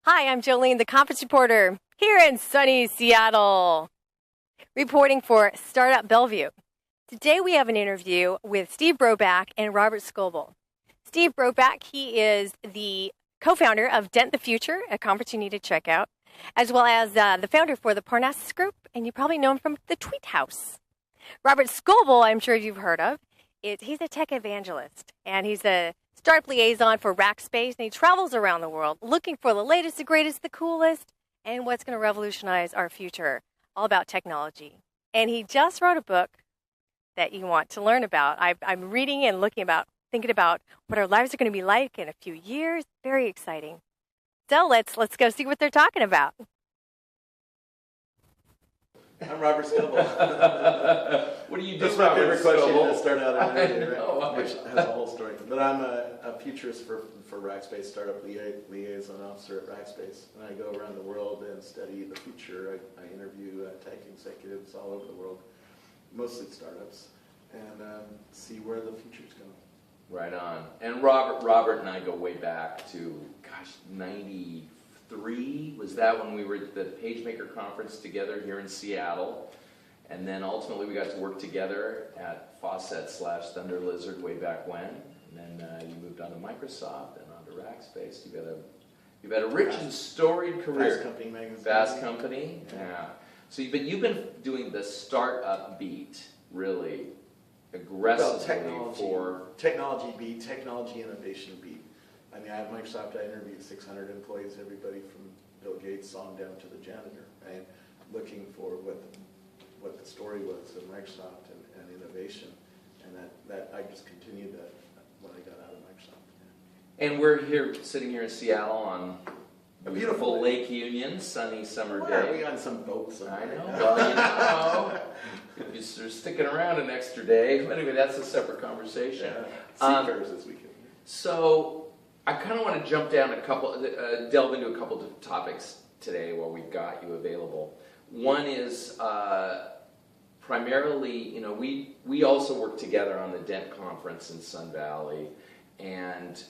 Hi, I'm Jolene, the conference reporter here in sunny Seattle, reporting for StartupBellevue. Today we have an interview with Steve Broback and Robert Scoble. Steve Broback, he is the co-founder of Dent the Future, a conference you need to check out, as well as the founder for the Parnassus Group, and you probably know him from the Tweet House. Robert Scoble, I'm sure you've heard of. He's a tech evangelist, and he's a startup liaison for Rackspace, and he travels around the world looking for the latest, the greatest, the coolest, and what's going to revolutionize our future, all about technology. And he just wrote a book that you want to learn about. I'm reading and thinking about what our lives are going to be like in a few years. Very exciting. So let's go see what they're talking about. I'm Robert Scoble. What do you do? That's my favorite question Scoble? to start out an interview, right? Which Which has a whole story. But I'm a futurist for Rackspace, startup liaison officer at Rackspace. And I go around the world and study the future. I interview tech executives all over the world, mostly startups, and see where the future's going. Right on. And Robert and I go way back to, 93? Was that when we were at the PageMaker conference together here in Seattle? And then ultimately we got to work together at Fawcett/Thunder Lizard way back when. And then you moved on to Microsoft and on to Rackspace. You've had a rich and storied career. Fast Company magazine. Fast Company, yeah. So you've been doing the startup beat really aggressively technology beat, technology innovation beat. I mean, at Microsoft, I interviewed 600 employees, everybody from Bill Gates on down to the janitor, right? Looking for what the story was of Microsoft and innovation, and that I just continued that when I got out of Microsoft. Yeah. And we're sitting here in Seattle on a beautiful Lake Union, sunny summer day. We on some boats. I know. Well, you're sticking around an extra day. Anyway, that's a separate conversation. Yeah. Seafarers this weekend. So I kind of want to jump down delve into a couple of topics today while we've got you available. One is primarily, we also work together on the Dent conference in Sun Valley, and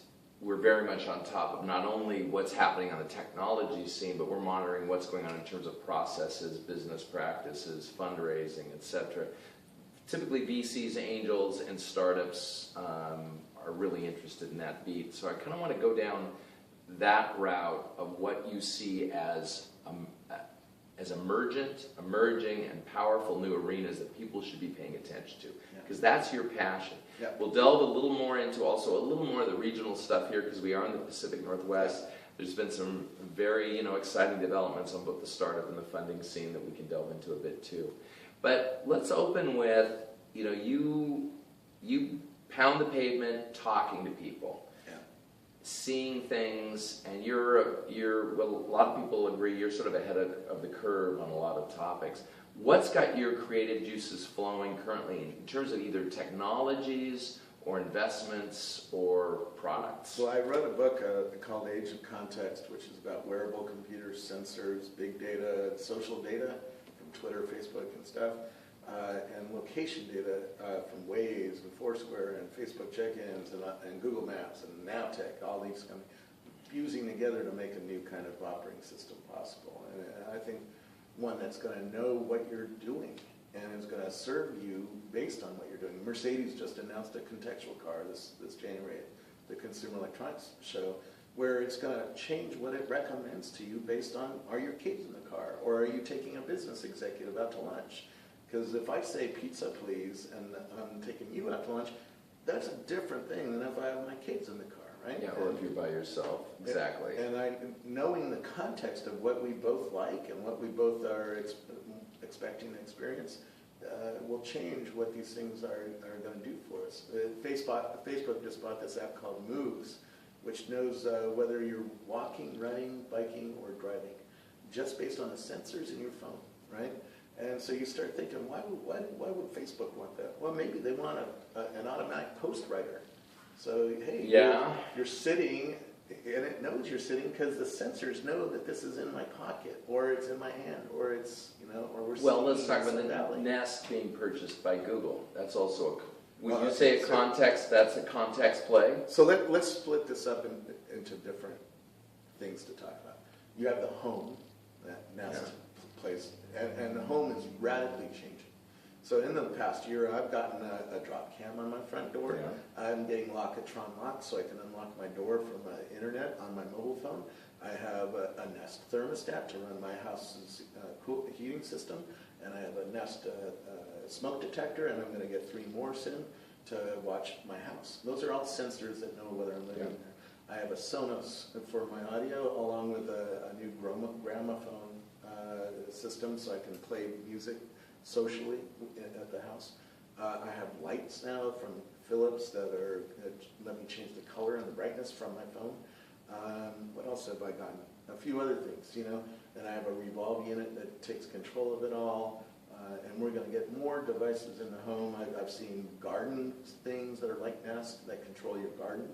we're very much on top of not only what's happening on the technology scene, but we're monitoring what's going on in terms of processes, business practices, fundraising, etc. Typically VCs, angels, and startups are really interested in that beat. So I kind of want to go down that route of what you see as emerging, and powerful new arenas that people should be paying attention to, because that's your passion. Yeah. We'll delve a little more into also a little more of the regional stuff here, because we are in the Pacific Northwest. There's been some very exciting developments on both the startup and the funding scene that we can delve into a bit too. But let's open with, you pound the pavement talking to people, seeing things, and a lot of people agree you're sort of ahead of the curve on a lot of topics. What's got your creative juices flowing currently in terms of either technologies or investments or products? Well, I wrote a book called Age of Context, which is about wearable computers, sensors, big data, social data from Twitter, Facebook, and stuff. And location data from Waze and Foursquare and Facebook check-ins and Google Maps and Nowtech, all these kind of fusing together to make a new kind of operating system possible. And I think one that's going to know what you're doing and is going to serve you based on what you're doing. Mercedes just announced a contextual car this January at the Consumer Electronics Show, where it's going to change what it recommends to you based on, are your kids in the car, or are you taking a business executive out to lunch? Because if I say pizza please and I'm taking you out to lunch, that's a different thing than if I have my kids in the car, right? Yeah, or if you're by yourself, exactly. And knowing the context of what we both like and what we both are expecting to experience will change what these things are going to do for us. Facebook just bought this app called Moves, which knows whether you're walking, running, biking, or driving, just based on the sensors in your phone, right? And so you start thinking, why would Facebook want that? Well, maybe they want an automatic post writer. So, hey, you're sitting, and it knows you're sitting because the sensors know that this is in my pocket, or it's in my hand, or it's, or we're sitting. Well, let's talk about the Nest being purchased by Google. That's also when you say a context, that's a context play? So let's split this up into different things to talk about. You have the home, that nest place, and the home is radically changing. So in the past year, I've gotten a drop cam on my front door. Yeah. I'm getting Lockatron locks so I can unlock my door from the internet on my mobile phone. I have a Nest thermostat to run my house's heating system, and I have a Nest smoke detector, and I'm going to get 3 more soon to watch my house. Those are all sensors that know whether I'm living there. I have a Sonos for my audio, along with a new gramophone system, so I can play music socially at the house. I have lights now from Philips that let me change the color and the brightness from my phone. What else have I gotten? A few other things, you know. And I have a Revolve unit that takes control of it all. And we're going to get more devices in the home. I've seen garden things that are like Nest that control your garden,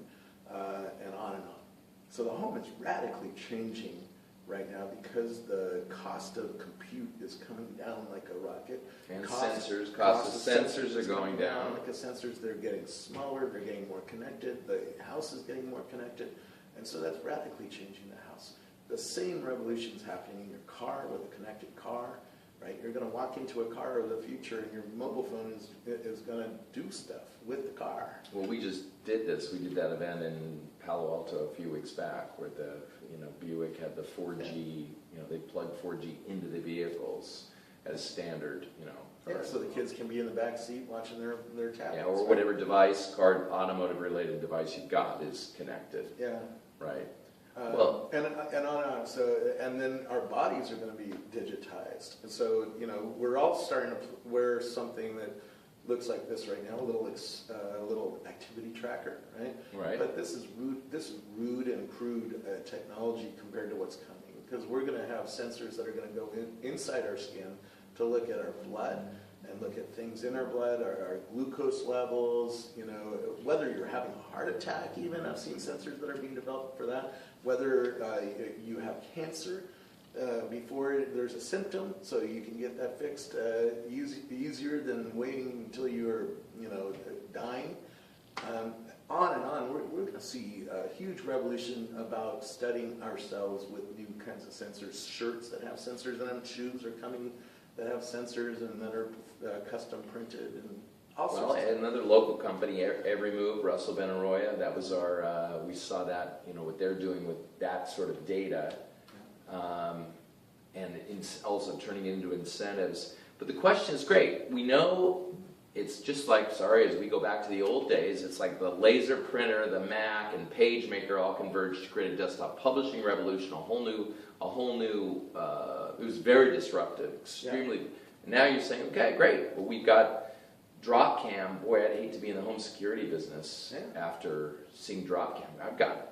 and on and on. So the home is radically changing right now because the cost of compute is coming down like a rocket. And cost of sensors are going down. Like the sensors, they're getting smaller, they're getting more connected, the house is getting more connected, and so that's radically changing the house. The same revolution is happening in your car with a connected car, right? You're going to walk into a car of the future and your mobile phone is going to do stuff with the car. Well, we just did this. We did that event in Palo Alto a few weeks back where Buick had the 4G, they plugged 4G into the vehicles as standard, Yeah, so the kids can be in the back seat watching their tablets. Yeah, or whatever device, automotive related device you've got is connected. Yeah. Right. Well, and on and on. So, and then our bodies are going to be digitized. And so, we're all starting to wear something that looks like this right now, a little activity tracker, right? Right. But this is rude and crude technology compared to what's coming, because we're going to have sensors that are going to go inside our skin to look at our blood and look at things in our blood, our glucose levels, whether you're having a heart attack even. I've seen sensors that are being developed for that. Whether you have cancer before there's a symptom, so you can get that fixed easier than waiting until you're, dying. On and on. We're going to see a huge revolution about studying ourselves with new kinds of sensors. Shirts that have sensors in them, shoes are coming that have sensors and that are custom printed, and all sorts of stuff. Another local company, Every Move, Russell Benaroya, that was our, we saw that, what they're doing with that sort of data, and also turning it into incentives. But the question is great. We know it's just like, as we go back to the old days, it's like the laser printer, the Mac, and PageMaker all converged to create a desktop publishing revolution, a whole new, it was very disruptive, extremely. Yeah. And now you're saying, okay, great. Well, we've got DropCam. Boy, I'd hate to be in the home security business after seeing DropCam.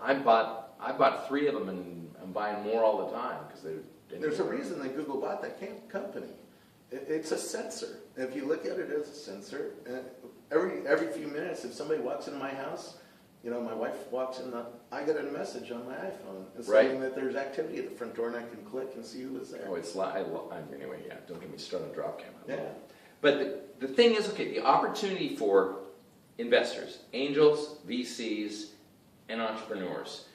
I bought 3 of them, and I'm buying more all the time because there's a reason that Google bought that company. It's a sensor. If you look at it as a sensor, every few minutes, if somebody walks into my house, my wife walks in, I get a message on my iPhone saying that there's activity at the front door, and I can click and see who is there. Oh, it's anyway. Yeah, don't get me started on DropCam. Yeah. But the thing is, okay, the opportunity for investors, angels, VCs, and entrepreneurs.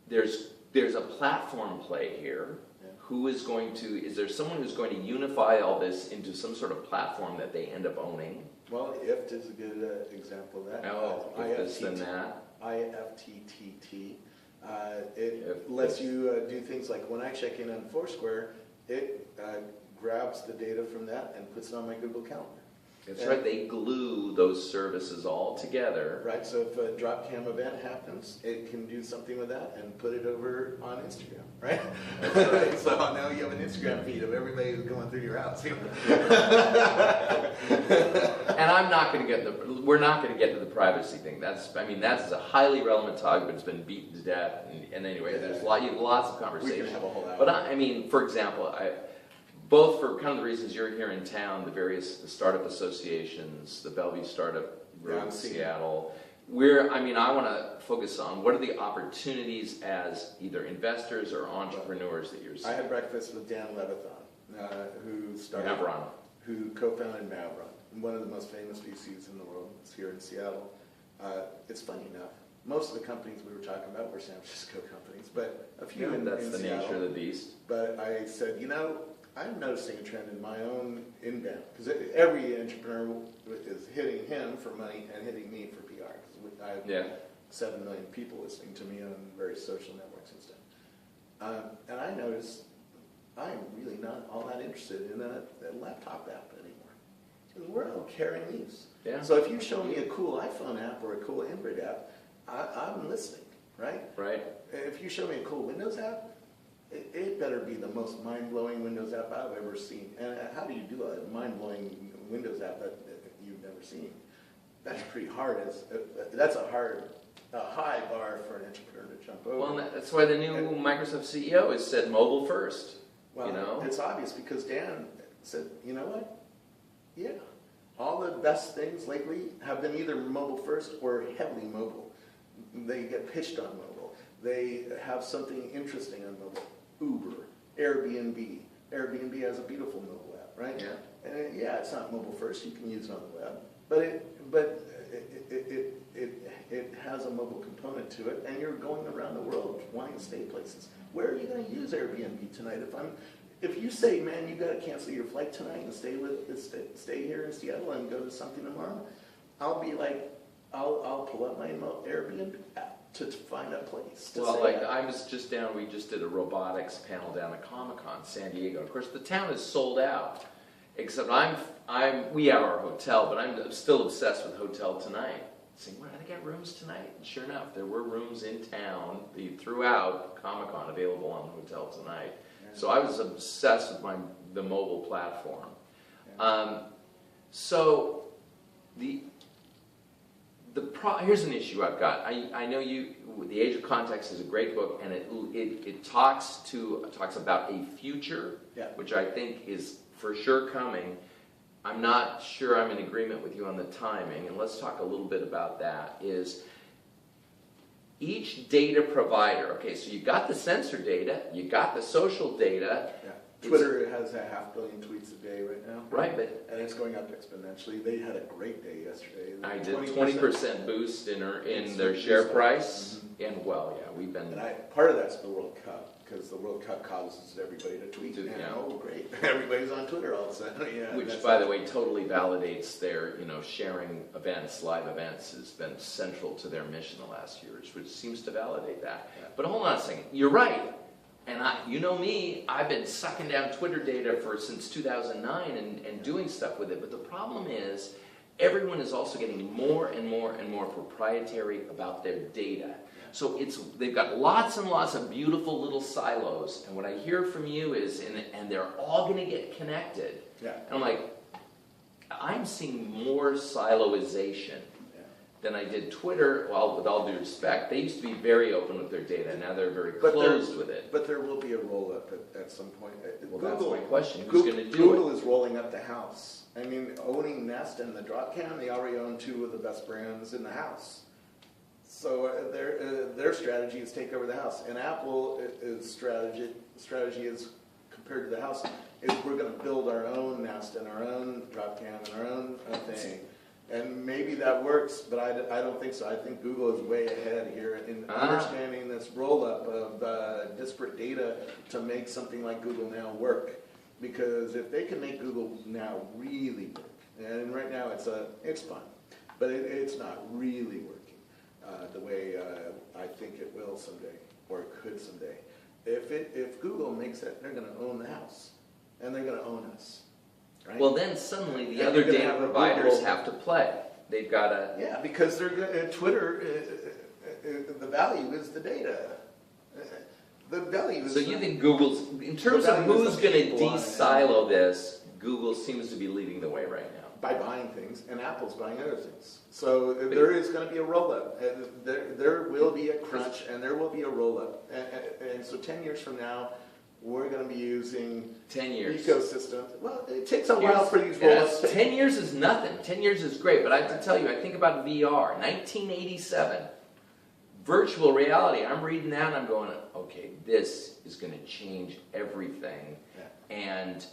There's a platform play here. Yeah. Is there someone who's going to unify all this into some sort of platform that they end up owning? Well, IFT is a good example of that. IFTTT. It lets you do things like when I check in on Foursquare, it grabs the data from that and puts it on my Google Calendar. That's right. They glue those services all together. Right. So if a DropCam event happens, it can do something with that and put it over on Instagram. Right. That's right. So now you have an Instagram feed of everybody who's going through your house. And I'm not going to we're not going to get to the privacy thing. That's a highly relevant topic, but it's been beaten to death. And anyway, there's lots of conversation. We can have a whole hour. But for example, both for kind of the reasons you're here in town, the startup associations, the Bellevue Startup Group in Seattle, I want to focus on what are the opportunities as either investors or entrepreneurs that you're seeing. I had breakfast with Dan Levithon, who co-founded Mavron, one of the most famous VCs in the world. It's here in Seattle. It's funny enough, most of the companies we were talking about were San Francisco companies, but a few in that's the Seattle. nature of the beast. But I said, I'm noticing a trend in my own inbound, because every entrepreneur is hitting him for money and hitting me for PR. Because I have 7 million people listening to me on various social networks and stuff. And I noticed I'm really not all that interested in a laptop app anymore. Because we're all carrying these. Yeah. So if you show me a cool iPhone app or a cool Android app, I'm listening, right? Right. If you show me a cool Windows app, it better be the most mind-blowing Windows app I've ever seen. And how do you do a mind-blowing Windows app that you've never seen? That's pretty hard. That's a high bar for an entrepreneur to jump over. Well, that's why the new Microsoft CEO has said mobile first. Well, it's obvious because Dan said, you know what? Yeah, all the best things lately have been either mobile first or heavily mobile. They get pitched on mobile. They have something interesting on mobile. Uber, Airbnb. Airbnb has a beautiful mobile app, right? Yeah. And it's not mobile first. You can use it on the web, but it has a mobile component to it, and you're going around the world wanting to stay places. Where are you going to use Airbnb tonight? If you say, man, you got to cancel your flight tonight and stay here in Seattle and go to something tomorrow, I'll be like, I'll pull up my Airbnb app to find a place. I was just down. We just did a robotics panel down at Comic-Con, San Diego. Of course, the town is sold out. Except we have our hotel, but I'm still obsessed with Hotel Tonight. Saying, well, they got rooms tonight? And sure enough, there were rooms in town throughout Comic-Con available on Hotel Tonight. So I was obsessed with the mobile platform. So here's an issue I've got. I know The Age of Context is a great book, and it talks about a future, which I think is for sure coming. I'm not sure I'm in agreement with you on the timing, and let's talk a little bit about that. Is each data provider, okay, so you got the sensor data, you got the social data. Yeah. Twitter has 500 million tweets a day right now. Right, and it's going up exponentially. They had a great day yesterday. I did 20% boost in their share price. And we've been. And part of that's the World Cup, because the World Cup causes everybody to tweet. Great, everybody's on Twitter all of a sudden. Which, by the way, totally validates their, sharing events, live events, has been central to their mission the last years, which seems to validate that. Yeah. But hold on a second, you're right. And you know me, I've been sucking down Twitter data since 2009 and doing stuff with it. But the problem is, everyone is also getting more and more and more proprietary about their data. So they've got lots and lots of beautiful little silos. And what I hear from you is, and they're all going to get connected. Yeah. And I'm like, I'm seeing more siloization than I did Twitter. Well, with all due respect, they used to be very open with their data. Now they're very closed with it. But there will be a roll-up at some point. Well, that's my question. Who's going to do it? Google is rolling up the house. I mean, owning Nest and the Dropcam, they already own 2 of the best brands in the house. So their strategy is take over the house. And Apple's strategy is, compared to the house, is we're going to build our own Nest and our own Dropcam and our own thing. And maybe that works, but I don't think so. I think Google is way ahead here in understanding this roll-up of disparate data to make something like Google Now work. Because if they can make Google Now really work, and right now it's fun, but it's not really working the way I think it will someday, or it could someday. If Google makes it, they're going to own the house, and they're going to own us. Right? Well, then suddenly the other data providers have to play. They've got to... Yeah, because Twitter, the value is the data. The value is... So you think Google's... In terms of who's going to de-silo this, Google seems to be leading the way right now. By buying things, and Apple's buying other things. So there is going to be a roll-up. There will be a crunch, and there will be a roll-up. And so 10 years from now, we're going to be using 10 years ecosystems. Well, it takes a while for these roll-ups. 10 years is nothing. 10 years is great, but I have to tell you, I think about VR, 1987, virtual reality. I'm reading that and I'm going, okay, this is going to change everything. Yeah. And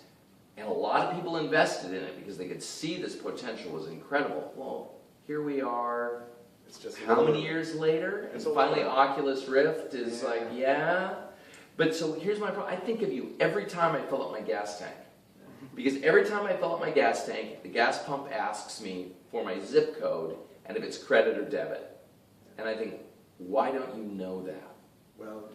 a lot of people invested in it because they could see this potential was incredible. Well, here we are It's just how many years later? And finally Oculus Rift is like, yeah. But so here's my problem. I think of you every time I fill up my gas tank. Because every time I fill up my gas tank, the gas pump asks me for my zip code and if it's credit or debit. And I think, why don't you know that? Well,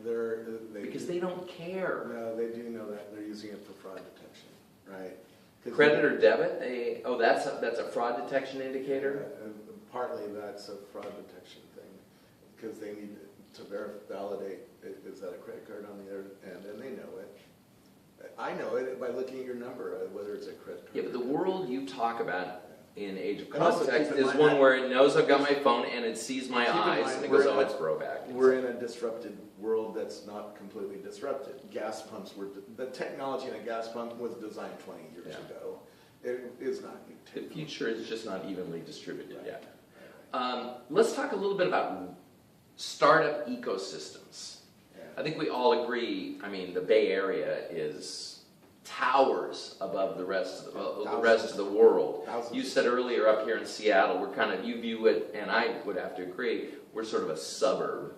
because they don't care. No, they do know that. They're using it for fraud detection, right? Credit or debit? That's a fraud detection indicator? Partly that's a fraud detection thing, because they need to validate, is that a credit card on the other end, and they know it. I know it by looking at your number, whether it's a credit card. Yeah, but the world you talk about in Age of Context is one where it knows I've got my phone and it sees my eyes and it goes, oh, it's Broback. We're in a disrupted world that's not completely disrupted. Gas pumps the technology in a gas pump was designed 20 years ago. It is not new technology. The future is just not evenly distributed yet. Let's talk a little bit about startup ecosystems. Yeah. I think we all agree, I mean, the Bay Area towers above the rest of the world. You said earlier up here in Seattle, you view it, and I would have to agree, we're sort of a suburb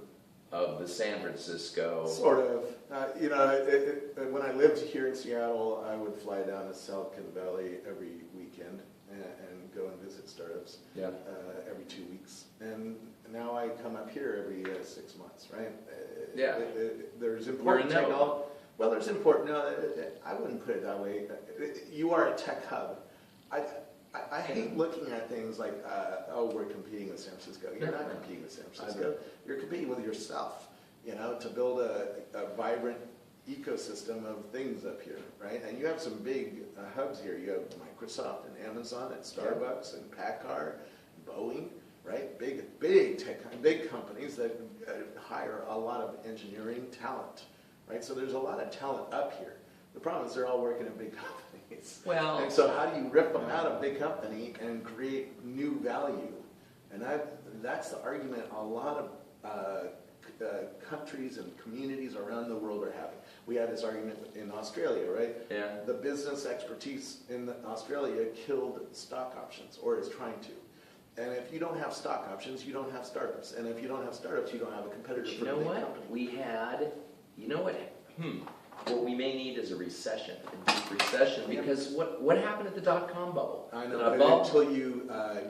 of the San Francisco. Sort of. When I lived here in Seattle, I would fly down to Silicon Valley every weekend and go and visit startups every 2 weeks. And now I come up here every 6 months, right? Yeah. There's important technology. Well, there's important. No, I wouldn't put it that way. You are a tech hub. I hate looking at things like, we're competing with San Francisco. You're not competing with San Francisco. You're competing with yourself, to build a vibrant ecosystem of things up here, right? And you have some big hubs here. You have Microsoft and Amazon and Starbucks and Packard, Boeing, right? Big tech, big companies that hire a lot of engineering talent, right? So there's a lot of talent up here. The problem is they're all working in big companies. Well, and so how do you rip them out of big company and create new value? And that's the argument a lot of countries and communities around the world are having. We had this argument in Australia, right? Yeah. The business expertise in Australia killed stock options, or is trying to. And if you don't have stock options, you don't have startups. And if you don't have startups, you don't have a competitor for the big company. What we may need is a recession, a deep recession, because what happened at the dot-com bubble? I know, but until you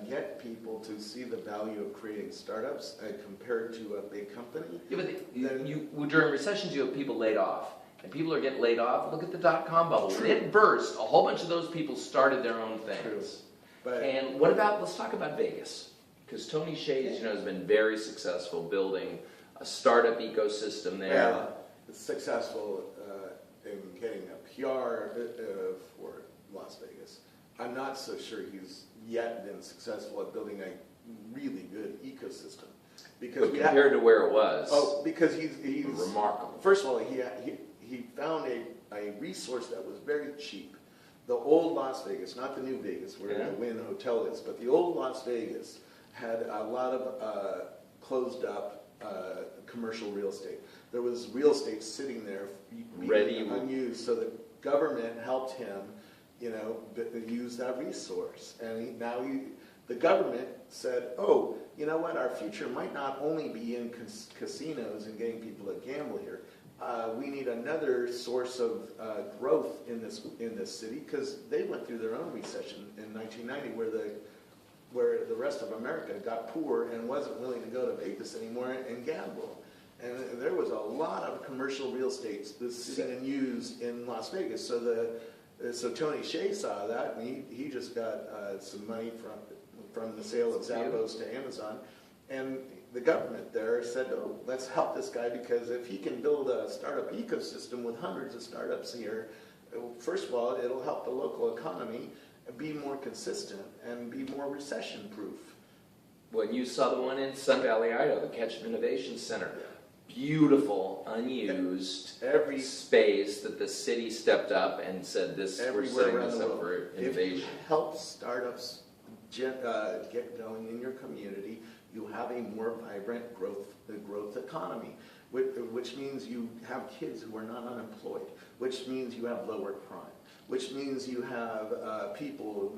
get people to see the value of creating startups compared to a big company. Yeah, but during recessions, you have people laid off. And people are getting laid off. Look at the dot-com bubble. When it burst, a whole bunch of those people started their own things. And let's talk about Vegas. Because Tony Hsieh, has been very successful building a startup ecosystem there. Yeah, it's successful in getting a PR for Las Vegas. I'm not so sure he's yet been successful at building a really good ecosystem. Because compared to where it was. Oh, because he's remarkable. First of all, he found a resource that was very cheap. The old Las Vegas, not the new Vegas where the Wynn Hotel is, but the old Las Vegas had a lot of closed up commercial real estate. There was real estate sitting there being unused, so the government helped him, use that resource. And the government said, oh, you know what, our future might not only be in casinos and getting people to gamble here. We need another source of growth in this city, because they went through their own recession in 1990 where the rest of America got poor and wasn't willing to go to Vegas anymore and gamble. And there was a lot of commercial real estate sitting unused in Las Vegas. So Tony Hsieh saw that, and he just got some money from the sale of Zappos to Amazon. And the government there said, oh, let's help this guy, because if he can build a startup ecosystem with hundreds of startups here, first of all, it'll help the local economy be more consistent and be more recession-proof. When you saw the one in Sun Valley, Idaho, the Ketchum Innovation Center, beautiful, unused space that the city stepped up and said, we're setting this up for innovation. If you help startups get going in your community, you have a more vibrant growth economy, which means you have kids who are not unemployed, which means you have lower crime, which means you have people,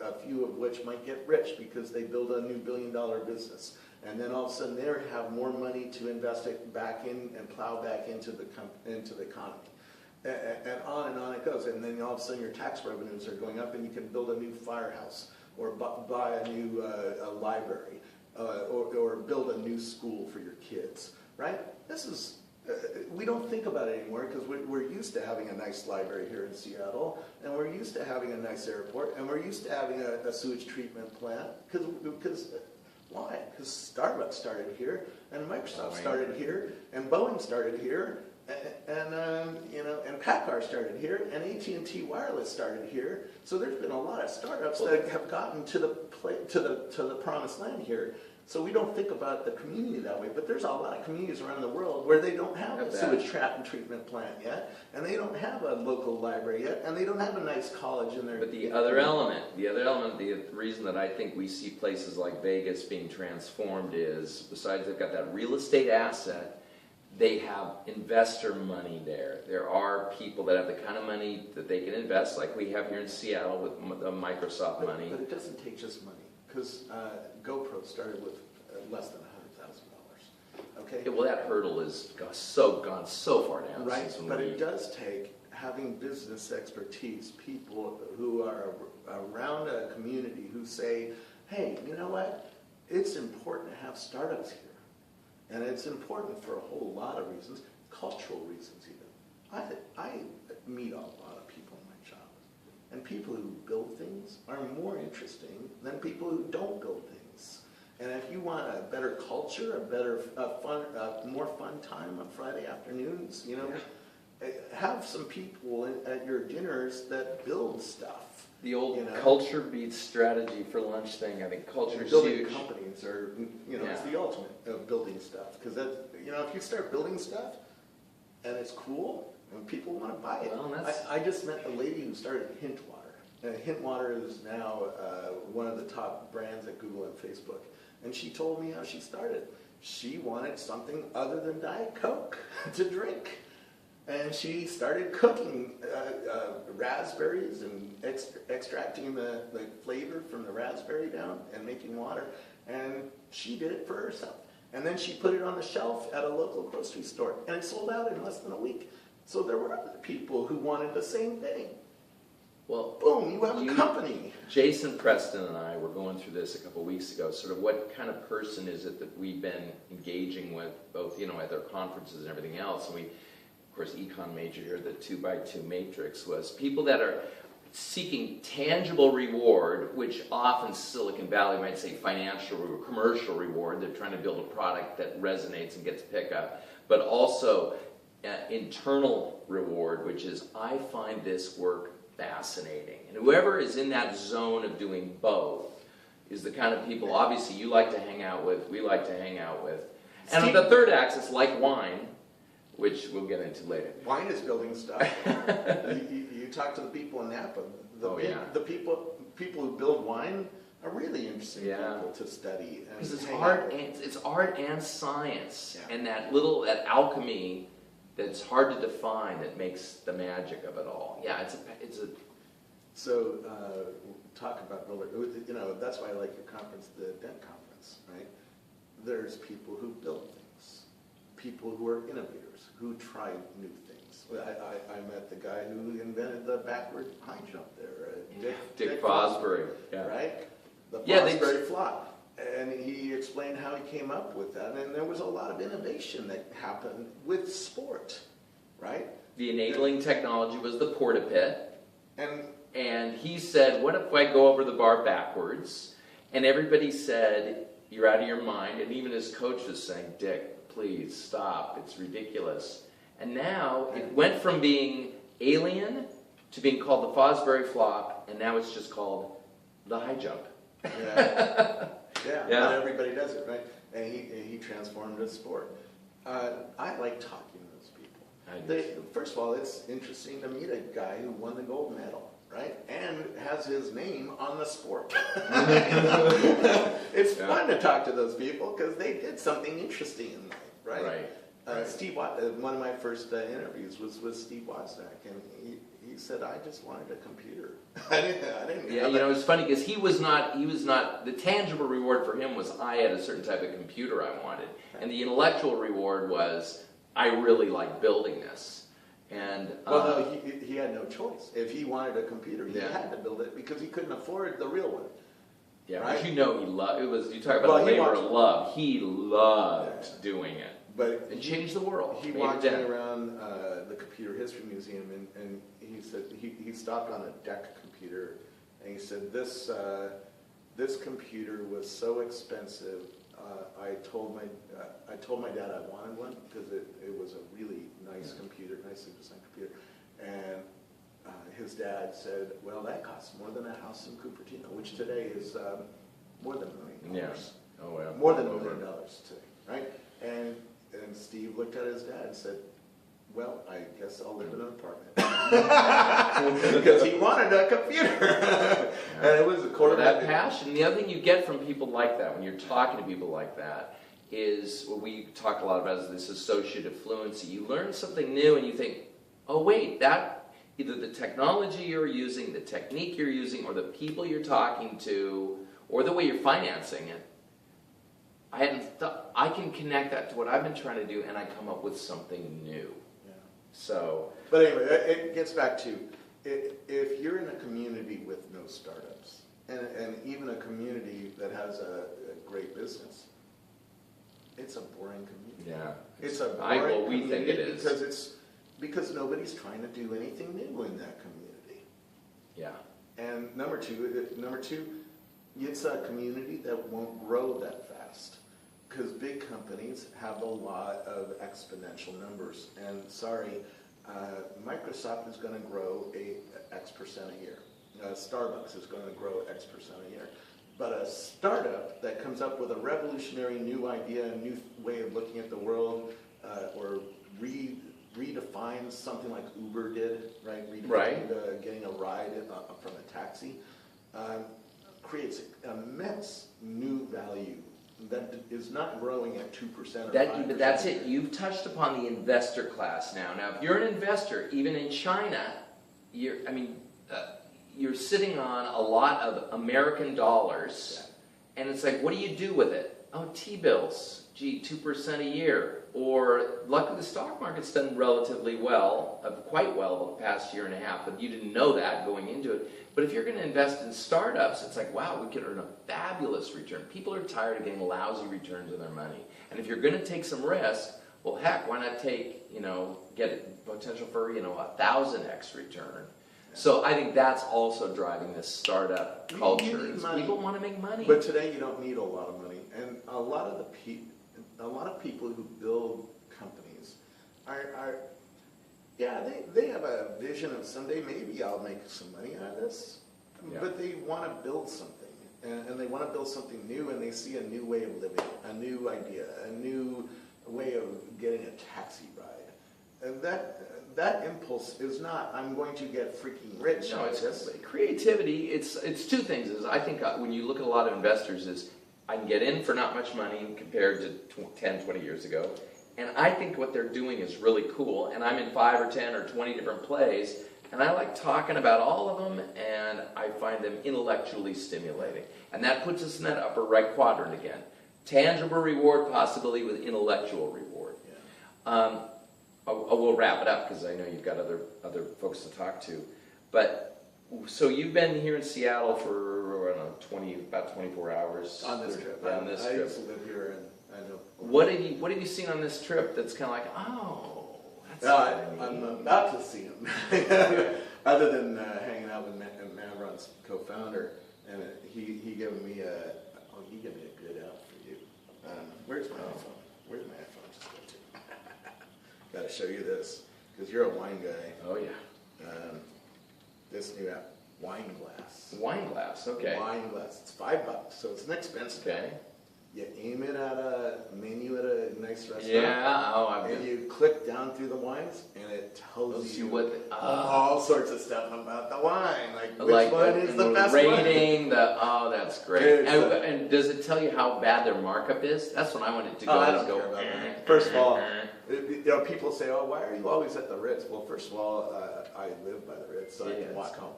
a few of which might get rich because they build a new billion-dollar business. And then all of a sudden they have more money to invest it back in and plow back into the economy. And on it goes. And then all of a sudden your tax revenues are going up and you can build a new firehouse or buy a new library or build a new school for your kids, right? This is, we don't think about it anymore because we're used to having a nice library here in Seattle, and we're used to having a nice airport, and we're used to having a sewage treatment plant because why? Because Starbucks started here, and Microsoft started here, and Boeing started here, and Packard started here, and AT&T Wireless started here. So there's been a lot of startups that have gotten to the promised land here. So we don't think about the community that way, but there's a lot of communities around the world where they don't have a sewage treatment plant yet, and they don't have a local library yet, and they don't have a nice college in there. But the other element, the reason that I think we see places like Vegas being transformed is, besides they've got that real estate asset, they have investor money there. There are people that have the kind of money that they can invest, like we have here in Seattle with the Microsoft money. But it doesn't take just money, because GoPro started with less than $100,000. Okay. Yeah, well, that hurdle has gone so far down. Right, but it does take having business expertise, people who are around a community who say, hey, you know what? It's important to have startups here. And it's important for a whole lot of reasons, cultural reasons even. I meet a lot of people in my job. And people who build things are more interesting than people who don't build things. And if you want a better culture, more fun time on Friday afternoons, have some people at your dinners that build stuff. The old culture beats strategy for lunch thing. I think culture is building huge. Companies are, it's the ultimate of building stuff. Because if you start building stuff and it's cool, and people want to buy it. Well, I just met the lady who started Hintwater. And Hintwater is now one of the top brands at Google and Facebook. And she told me how she started. She wanted something other than Diet Coke to drink. And she started cooking raspberries and extracting the flavor from the raspberry down and making water. And she did it for herself. And then she put it on the shelf at a local grocery store. And it sold out in less than a week. So there were other people who wanted the same thing. Well, boom, you have a company. Jason Preston and I were going through this a couple weeks ago, sort of what kind of person is it that we've been engaging with, both, at their conferences and everything else. And we, of course, econ major here, the 2x2 matrix was people that are seeking tangible reward, which often Silicon Valley might say financial or commercial reward. They're trying to build a product that resonates and gets pickup, but also internal reward, which is, I find this work fascinating. And whoever is in that zone of doing both is the kind of people, obviously, you like to hang out with, we like to hang out with. And on the third axis, like wine, which we'll get into later. Wine is building stuff. you talk to the people in Napa. The people who build wine are really interesting people to study. Because it's art and science, and that alchemy that's hard to define that makes the magic of it all. Yeah, it's a. So talk about that's why I like your conference, the Dent conference, right? There's people who build things, people who are innovators, who try new things. I met the guy who invented the backward high jump there, Dick Fosbury, right? The Fosbury flop. And he explained how he came up with that, and there was a lot of innovation that happened with sport, right? The enabling technology was the porta pit, and he said, what if I go over the bar backwards? And everybody said, you're out of your mind, and even his coach was saying, Dick, please stop, it's ridiculous. And now it went from being alien to being called the Fosbury flop, and now it's just called the high jump. Yeah, but everybody does it, right? And he transformed his sport. I like talking to those people. First of all, it's interesting to meet a guy who won the gold medal, right? And has his name on the sport. It's fun to talk to those people because they did something interesting in life, right? One of my first interviews was with Steve Wozniak, and he said, "I just wanted a computer." I didn't. Yeah, it's funny because he was not. The tangible reward for him was I had a certain type of computer I wanted, and the intellectual reward was I really like building this. And no, he had no choice. If he wanted a computer, he had to build it because he couldn't afford the real one. Yeah, right? But he loved it. You talk about the labor of love. He loved doing it. But it changed the world. He walked around the Computer History Museum, and he said he stopped on a DEC computer, and he said this computer was so expensive. I told my dad I wanted one because it was a really nice computer, nicely designed computer, and his dad said, "Well, that costs more than a house in Cupertino, which today is more than $1 million." Yeah. Oh, yeah. More than $1 million today, right? And Steve looked at his dad and said, "Well, I guess I'll live in an apartment." Because he wanted a computer. And it was a quarter that passion. The other thing you get from people like that, when you're talking to people like that, is what we talk a lot about is this associative fluency. You learn something new and you think, oh wait, that either the technology you're using, the technique you're using, or the people you're talking to, or the way you're financing it, I can connect that to what I've been trying to do, and I come up with something new. Yeah. So, but anyway, it gets back to if you're in a community with no startups, and even a community that has a great business, it's a boring community. yeah, it's a boring we think it is because nobody's trying to do anything new in that community. Yeah. And number two, it's a community that won't grow that fast. Because big companies have a lot of exponential numbers. And sorry, Microsoft is going to grow X% a year. Starbucks is going to grow X% a year. But a startup that comes up with a revolutionary new idea, a new way of looking at the world, or redefines something like Uber did, right? Redefined getting a ride from a taxi, creates immense new value that is not growing at 2% or 5%. But that's it. You've touched upon the investor class now. Now, if you're an investor, even in China, you're sitting on a lot of American dollars, and it's like, what do you do with it? Oh, T-bills. Gee, 2% a year. Or, luckily the stock market's done relatively well, quite well the past year and a half, but you didn't know that going into it. But if you're going to invest in startups, it's like, wow, we could earn a fabulous return. People are tired of getting lousy returns on their money. And if you're going to take some risk, well, heck, why not get potential for, 1,000x return? So I think that's also driving this startup culture. People want to make money. But today you don't need a lot of money. And a lot of people who build companies they have a vision of someday maybe I'll make some money out of this. Yeah. But they want to build something. And they want to build something new, and they see a new way of living, a new idea, a new way of getting a taxi ride. And that impulse is not, I'm going to get freaking rich. No, it's creativity. It's two things. I think when you look at a lot of investors is, I can get in for not much money compared to 10, 20 years ago. And I think what they're doing is really cool. And I'm in 5 or 10 or 20 different plays. And I like talking about all of them. And I find them intellectually stimulating. And that puts us in that upper right quadrant again. Tangible reward possibility with intellectual reward. Yeah. We'll wrap it up because I know you've got other folks to talk to. But so you've been here in Seattle for, I don't know, about 24 hours. On this trip. On this trip. I used to live here, and I know. What have you seen on this trip that's kind of like, oh, that's I'm about to see him. Other than hanging out with Mavron's co-founder, and he gave me a good out for you. Where's my iPhone? Where's my iPhone just go to? Got to show you this because you're a wine guy. Oh yeah. This new app, Wine Glass. Wine Glass, okay. Wine Glass. It's $5, so it's inexpensive. Okay. You aim it at a menu at a nice restaurant. Yeah. And you click down through the wines, and it tells you all sorts of stuff about the wine, like which one is the best rating, one. That's great. And does it tell you how bad their markup is? That's what I wanted to go. I don't care about that. First of all, People say, "Oh, why are you always at the Ritz?" Well, first of all, I live by the Ritz, so I can walk home.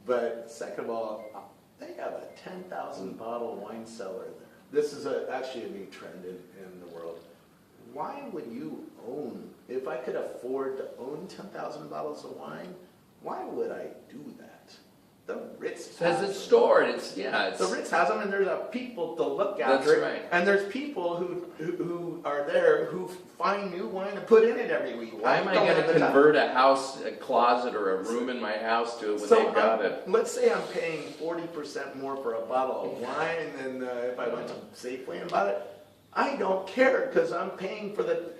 But second of all, they have a 10,000 bottle wine cellar there. This is actually a new trend in the world. Why would you own? If I could afford to own 10,000 bottles of wine, why would I do that? The Ritz has it stored. The Ritz has them, and there's people to look after. That's right. And there's people who are there who find new wine and put in it every week. Why am I going to convert a house, a closet, or a room in my house to when they've got it? Let's say I'm paying 40% more for a bottle of wine than if I went to Safeway and bought it. I don't care because I'm paying for the.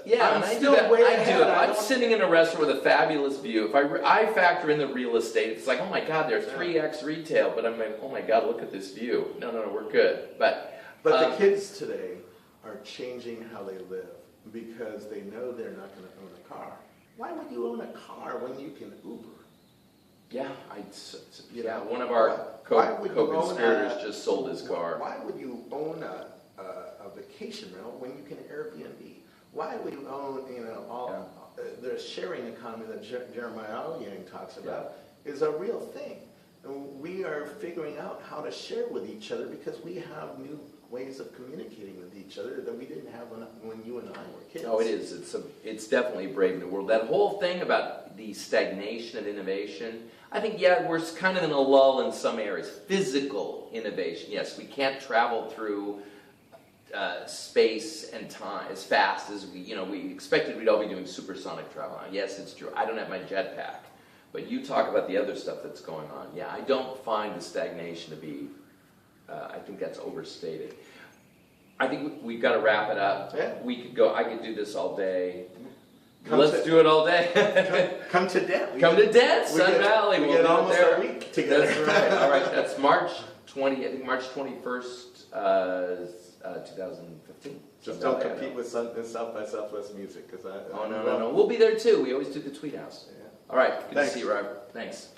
Yeah, and I do that. I'm sitting in a restaurant with a fabulous view. If I factor in the real estate, it's like, oh my God, they're 3x retail, but I'm like, oh my God, look at this view. No, we're good. But the kids today are changing how they live because they know they're not going to own a car. Why would you own a car when you can Uber? Yeah, one of our co-conspirators just sold his car. Why would you own a vacation rental when you can Airbnb? Why would you own, the sharing economy that Jeremiah Yang talks about is a real thing. And we are figuring out how to share with each other because we have new ways of communicating with each other that we didn't have when you and I were kids. Oh, it is. It's definitely a brave new world. That whole thing about the stagnation of innovation, I think, we're kind of in a lull in some areas. Physical innovation, yes, we can't travel through space and time as fast as we expected we'd all be doing supersonic travel. Now, yes, it's true. I don't have my jetpack, but you talk about the other stuff that's going on. Yeah, I don't find the stagnation to be. I think that's overstated. I think we've got to wrap it up. Yeah. We could go. I could do this all day. Let's do it all day. Come to Dent. Come to Dent, Sun Valley. We get almost a week together. That's right. All right. That's March 20. I think March 21st. 2015. Just don't compete with South by Southwest music, because no. We'll be there too. We always do the Tweet House. Yeah. All right. Good to see you, Robert. Thanks.